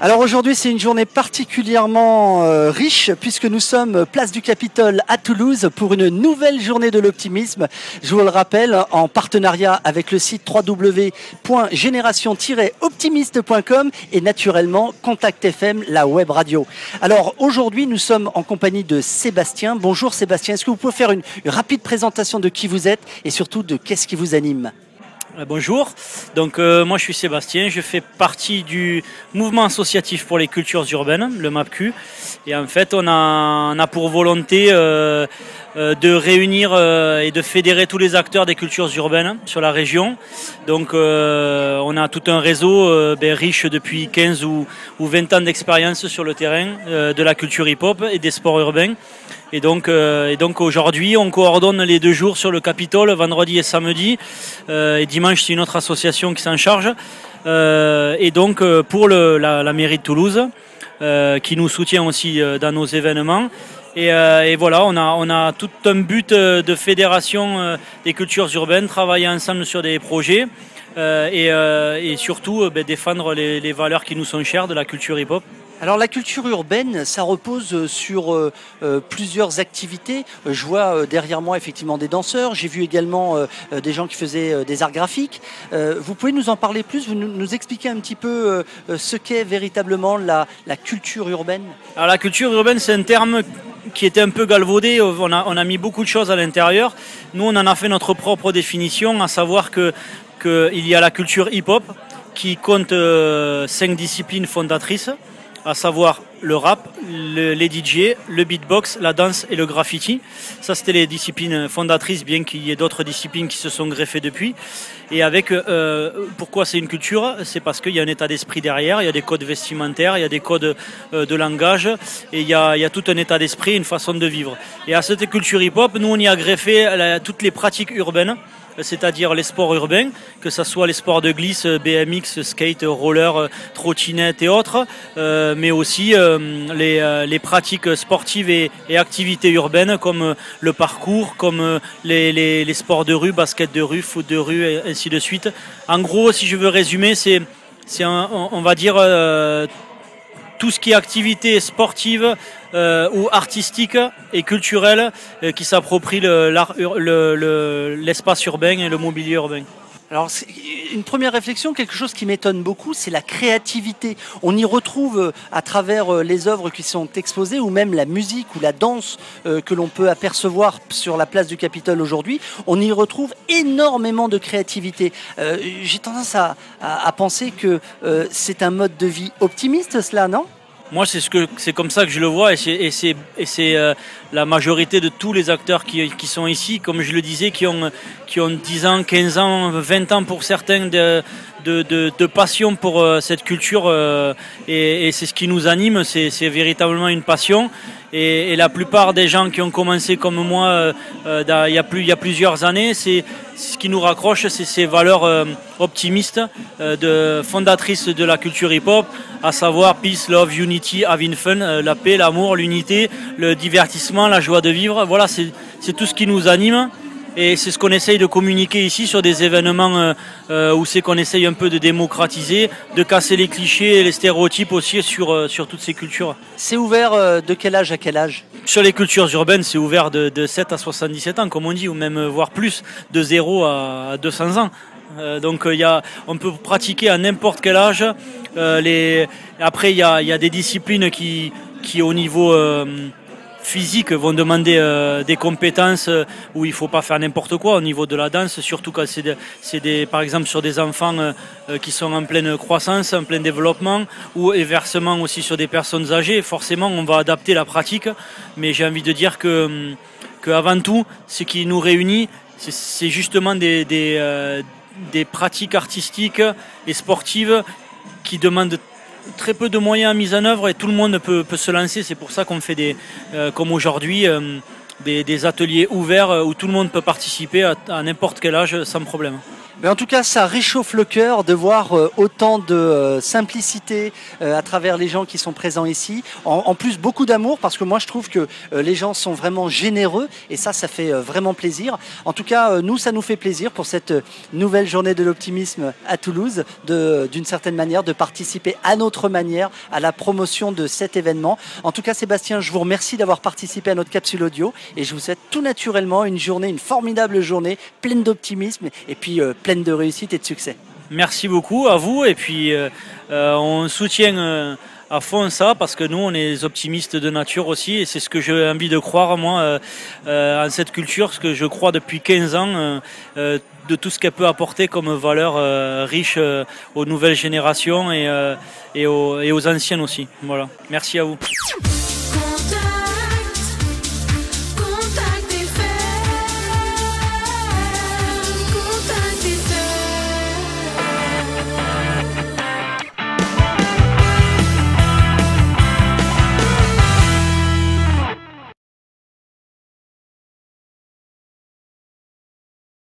Alors aujourd'hui, c'est une journée particulièrement riche puisque nous sommes place du Capitole à Toulouse pour une nouvelle journée de l'optimisme. Je vous le rappelle, en partenariat avec le site www.génération-optimiste.com et naturellement Contact FM, la web radio. Alors aujourd'hui, nous sommes en compagnie de Sébastien. Bonjour Sébastien, est-ce que vous pouvez faire une rapide présentation de qui vous êtes et surtout de qu'est-ce qui vous anime ? Bonjour, donc moi je suis Sébastien, je fais partie du mouvement associatif pour les cultures urbaines, le MAPCU, et en fait on a pour volonté de réunir et de fédérer tous les acteurs des cultures urbaines sur la région. Donc on a tout un réseau riche depuis 15 ou 20 ans d'expérience sur le terrain de la culture hip-hop et des sports urbains. Et donc aujourd'hui, on coordonne les 2 jours sur le Capitole, vendredi et samedi. Et dimanche, c'est une autre association qui s'en charge. Et donc pour la mairie de Toulouse, qui nous soutient aussi dans nos événements. Et voilà, on a tout un but de fédération des cultures urbaines, travailler ensemble sur des projets et surtout défendre les valeurs qui nous sont chères de la culture hip-hop. Alors la culture urbaine, ça repose sur plusieurs activités. Je vois derrière moi effectivement des danseurs. J'ai vu également des gens qui faisaient des arts graphiques. Vous pouvez nous en parler plus, vous nous expliquer un petit peu ce qu'est véritablement la culture urbaine ? Alors la culture urbaine, c'est un terme qui était un peu galvaudé. On a mis beaucoup de choses à l'intérieur. Nous, on en a fait notre propre définition, à savoir qu'il y a la culture hip-hop qui compte 5 disciplines fondatrices, à savoir le rap, les DJ, le beatbox, la danse et le graffiti. Ça, c'était les disciplines fondatrices, bien qu'il y ait d'autres disciplines qui se sont greffées depuis. Et avec, pourquoi c'est une culture ? C'est parce qu'il y a un état d'esprit derrière, il y a des codes vestimentaires, il y a des codes de langage, et il y a tout un état d'esprit, une façon de vivre. Et à cette culture hip-hop, nous, on y a greffé toutes les pratiques urbaines, c'est-à-dire les sports urbains, que ce soit les sports de glisse, BMX, skate, roller, trottinette et autres, mais aussi les pratiques sportives et activités urbaines comme le parcours, comme les sports de rue, basket de rue, foot de rue et ainsi de suite. En gros, si je veux résumer, on va dire tout ce qui est activité sportive ou artistique et culturelle qui s'approprie l'espace urbain et le mobilier urbain. Alors, une première réflexion, quelque chose qui m'étonne beaucoup, c'est la créativité. On y retrouve à travers les œuvres qui sont exposées, ou même la musique ou la danse que l'on peut apercevoir sur la place du Capitole aujourd'hui, on y retrouve énormément de créativité. J'ai tendance à penser que c'est un mode de vie optimiste, cela, non ? Moi, c'est comme ça que je le vois, et c'est la majorité de tous les acteurs qui sont ici, comme je le disais, qui ont 10 ans, 15 ans, 20 ans pour certains de passion pour cette culture, et c'est ce qui nous anime, c'est véritablement une passion. Et la plupart des gens qui ont commencé comme moi il y a plusieurs années, c'est ce qui nous raccroche, c'est ces valeurs optimistes fondatrices de la culture hip-hop, à savoir peace, love, unity, having fun, la paix, l'amour, l'unité, le divertissement, la joie de vivre. Voilà, c'est tout ce qui nous anime. Et c'est ce qu'on essaye de communiquer ici sur des événements où c'est qu'on essaye un peu de démocratiser, de casser les clichés et les stéréotypes aussi sur toutes ces cultures. C'est ouvert de quel âge à quel âge ? Sur les cultures urbaines, c'est ouvert de 7 à 77 ans, comme on dit, ou même voire plus, de 0 à 200 ans. Donc on peut pratiquer à n'importe quel âge. Après, il y a des disciplines qui au niveau physique vont demander des compétences où il ne faut pas faire n'importe quoi au niveau de la danse, surtout quand c'est par exemple sur des enfants qui sont en pleine croissance, en plein développement, ou inversement aussi sur des personnes âgées. Forcément, on va adapter la pratique, mais j'ai envie de dire que avant tout, ce qui nous réunit, c'est justement des pratiques artistiques et sportives qui demandent très peu de moyens mis en œuvre, et tout le monde peut se lancer. C'est pour ça qu'on fait comme aujourd'hui des ateliers ouverts où tout le monde peut participer à n'importe quel âge sans problème. Mais en tout cas, ça réchauffe le cœur de voir autant de simplicité à travers les gens qui sont présents ici. En plus, beaucoup d'amour, parce que moi, je trouve que les gens sont vraiment généreux et ça fait vraiment plaisir. En tout cas, nous, ça nous fait plaisir pour cette nouvelle journée de l'optimisme à Toulouse, d'une certaine manière, de participer à notre manière à la promotion de cet événement. En tout cas, Sébastien, je vous remercie d'avoir participé à notre capsule audio et je vous souhaite tout naturellement une formidable journée, pleine d'optimisme et puis pleine de réussite et de succès. Merci beaucoup à vous et puis on soutient à fond ça parce que nous on est des optimistes de nature aussi et c'est ce que j'ai envie de croire moi en cette culture, ce que je crois depuis 15 ans de tout ce qu'elle peut apporter comme valeur riche aux nouvelles générations et aux anciennes aussi. Voilà. Merci à vous.